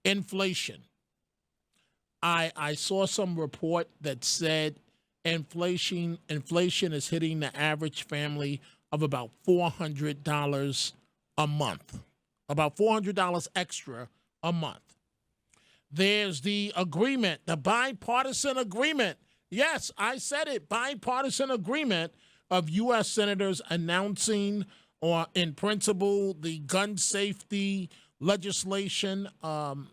Inflation. I saw some report that said inflation is hitting the average family of about $400 a month, about $400 extra a month. There's the agreement, the bipartisan agreement. Yes, I said it, bipartisan agreement of U.S. senators announcing or in principle the gun safety legislation, and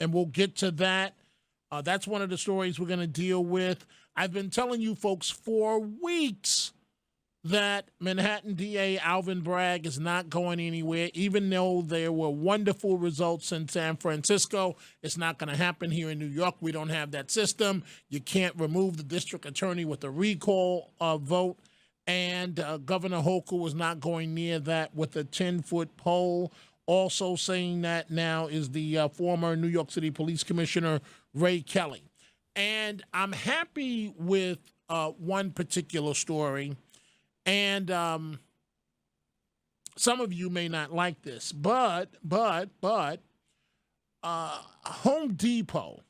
we'll get to that. That's one of the stories we're going to deal with. I've been telling you folks for weeks that Manhattan DA Alvin Bragg is not going anywhere, even though there were wonderful results in San Francisco. It's not going to happen here in New York. We don't have that system. You can't remove the district attorney with a recall vote. And Governor Hochul was not going near that with a 10-foot pole. Also saying that now is the former New York City Police Commissioner, Ray Kelly. And I'm happy with one particular story. And some of you may not like this, but Home Depot,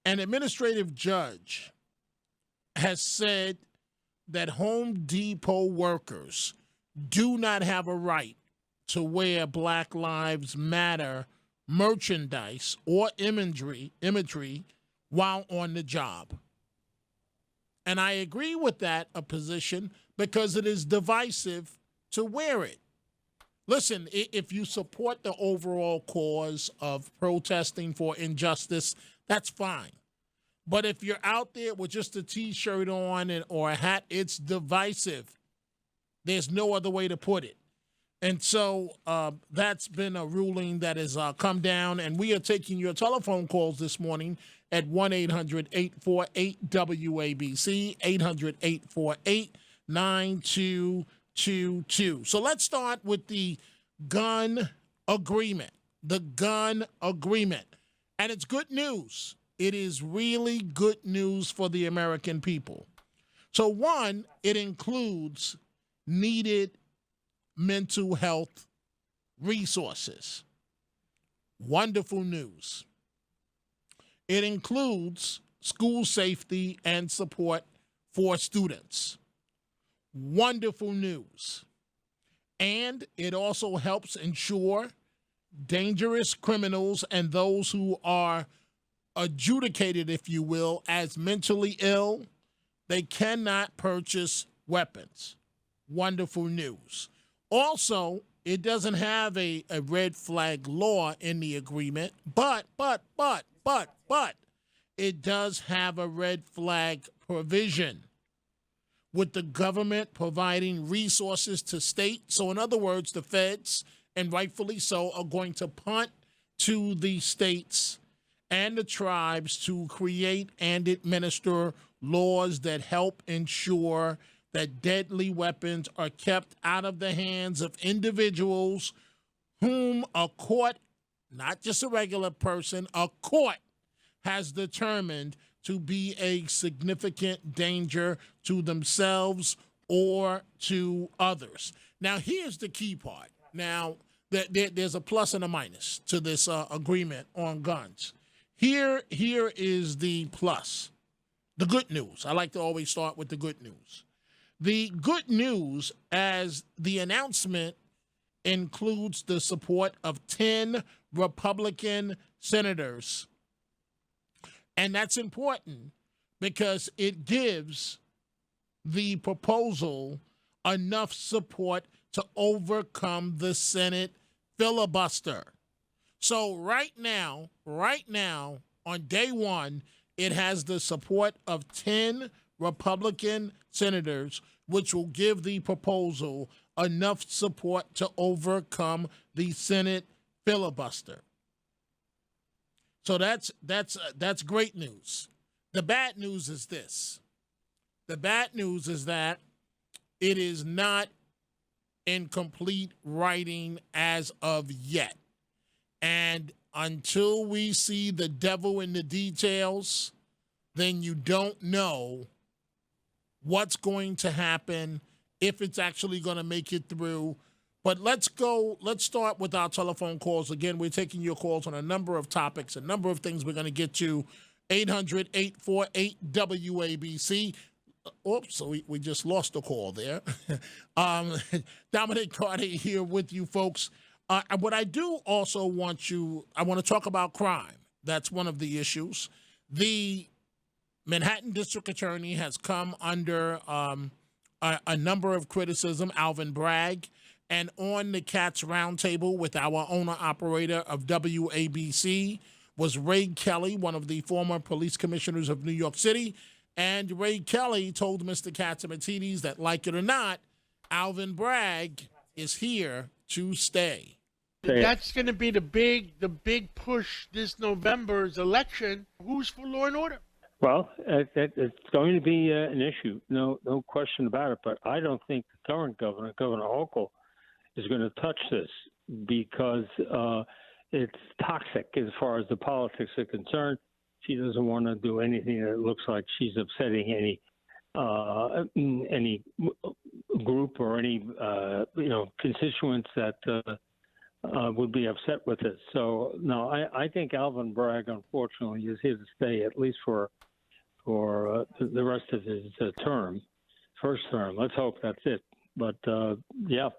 an administrative judge, has said that Home Depot workers do not have a right to wear Black Lives Matter merchandise or imagery while on the job. And I agree with that position because it is divisive to wear it. Listen, if you support the overall cause of protesting for injustice, that's fine. But if you're out there with just a T-shirt on or a hat, it's divisive. There's no other way to put it. And so that's been a ruling that has come down, and we are taking your telephone calls this morning at 1-800-848-WABC, 800-848-9222. So let's start with the gun agreement, And it's good news. It is really good news for the American people. So one, it includes needed mental health resources. Wonderful news. It includes school safety and support for students. Wonderful news. And it also helps ensure dangerous criminals and those who are adjudicated, if you will, as mentally ill, they cannot purchase weapons. Wonderful news. Also, it doesn't have a red flag law in the agreement, but it does have a red flag provision with the government providing resources to states. So in other words, the feds, and rightfully so, are going to punt to the states and the tribes to create and administer laws that help ensure that deadly weapons are kept out of the hands of individuals whom a court, not just a regular person, a court has determined to be a significant danger to themselves or to others. Now, here's the key part. Now, there's a plus and a minus to this agreement on guns. Here is the plus, the good news. I like to always start with the good news. The good news, as the announcement includes the support of 10 Republican senators. And that's important because it gives the proposal enough support to overcome the Senate filibuster. So right now, on day one, it has the support of 10 Republican senators, which will give the proposal enough support to overcome the Senate filibuster. So that's great news. The bad news is this. The bad news is that it is not in complete writing as of yet. And until we see the devil in the details, then you don't know what's going to happen, if it's actually going to make it through, But let's start with our telephone calls. Again, we're taking your calls on a number of topics, a number of things we're going to get to. 800-848-WABC. Oops, so we just lost the call there. Dominic Carter here with you folks. What I do also I want to talk about crime. That's one of the issues. The Manhattan District Attorney has come under a number of criticism, Alvin Bragg. And on the Cats Roundtable with our owner-operator of WABC was Ray Kelly, one of the former police commissioners of New York City. And Ray Kelly told Mr. Katsimatidis that, like it or not, Alvin Bragg is here to stay. That's going to be the big push this November's election. Who's for law and order? Well, it's going to be an issue, no question about it. But I don't think the current governor, Governor Hochul, is going to touch this because it's toxic as far as the politics are concerned. She doesn't want to do anything that looks like she's upsetting any group or any constituents that would be upset with this. So no, I think Alvin Bragg, unfortunately, is here to stay at least for the rest of his first term. Let's hope that's it. But yeah.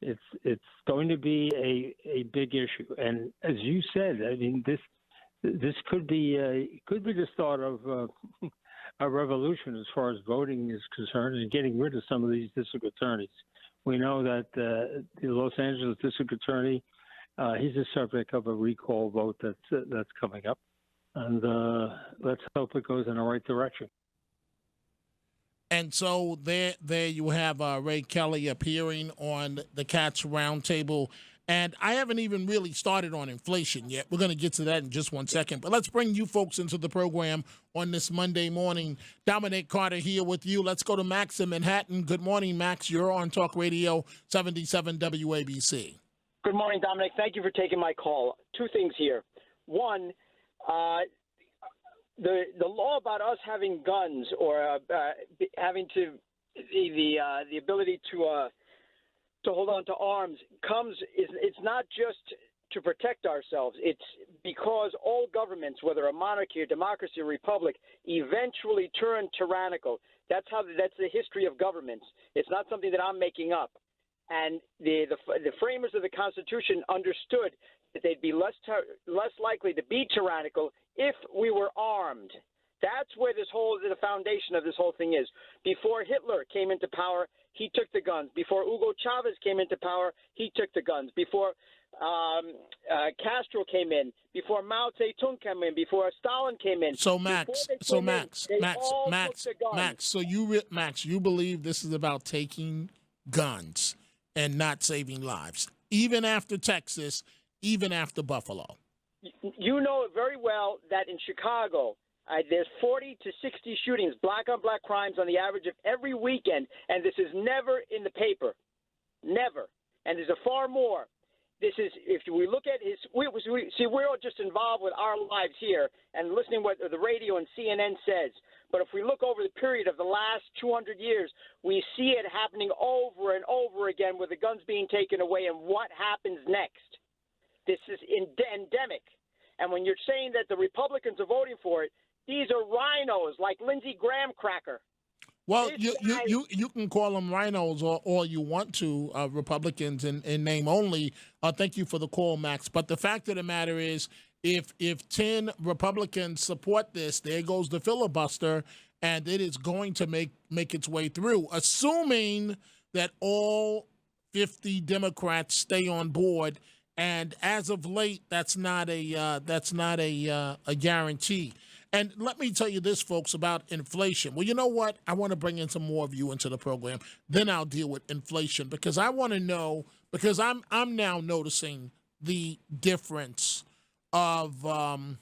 It's going to be a big issue, and as you said, I mean this could be the start of a revolution as far as voting is concerned, and getting rid of some of these district attorneys. We know that the Los Angeles district attorney, he's the subject of a recall vote that's coming up, and let's hope it goes in the right direction. And so there you have Ray Kelly appearing on the Cats Roundtable. And I haven't even really started on inflation yet. We're going to get to that in just one second. But let's bring you folks into the program on this Monday morning. Dominic Carter here with you. Let's go to Max in Manhattan. Good morning, Max. You're on Talk Radio 77 WABC. Good morning, Dominic. Thank you for taking my call. Two things here. One, the law about us having guns or having the ability to hold on to arms it's not just to protect ourselves. It's because all governments, whether a monarchy, a democracy, or republic, eventually turn tyrannical. That's the history of governments. It's not something that I'm making up. And the framers of the Constitution understood that they'd be less likely to be tyrannical if we were armed. That's where the foundation of this whole thing is. Before Hitler came into power, he took the guns. Before Hugo Chavez came into power, he took the guns. Before Castro came in, before Mao Zedong came in, before Stalin came in. So Max, you believe this is about taking guns and not saving lives, even after Texas, even after Buffalo? You know very well that in Chicago, there's 40 to 60 shootings, black-on-black crimes on the average of every weekend, and this is never in the paper. Never. And there's a far more. This is, if we look at we're all just involved with our lives here and listening what the radio and CNN says. But if we look over the period of the last 200 years, we see it happening over and over again with the guns being taken away and what happens next. This is endemic. And when you're saying that the Republicans are voting for it, these are rhinos like Lindsey Graham cracker. Well, you can call them rhinos all you want to, Republicans in name only. Thank you for the call, Max. But the fact of the matter is, if 10 Republicans support this, there goes the filibuster, and it is going to make its way through, assuming that all 50 Democrats stay on board. And as of late, that's not a guarantee. And let me tell you this, folks, about inflation. Well, you know what? I want to bring in some more of you into the program. Then I'll deal with inflation because I want to know, because I'm now noticing the difference of the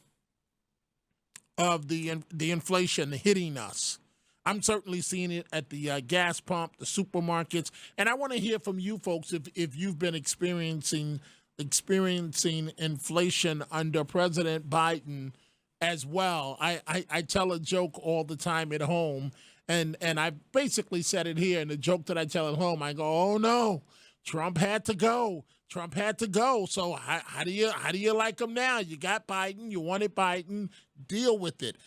inflation hitting us. I'm certainly seeing it at the gas pump, the supermarkets, and I want to hear from you folks if you've been experiencing inflation under President Biden as well. I tell a joke all the time at home, and I basically said it here. And the joke that I tell at home, I go, "Oh no, Trump had to go. Trump had to go. So how do you like him now? You got Biden. You wanted Biden. Deal with it.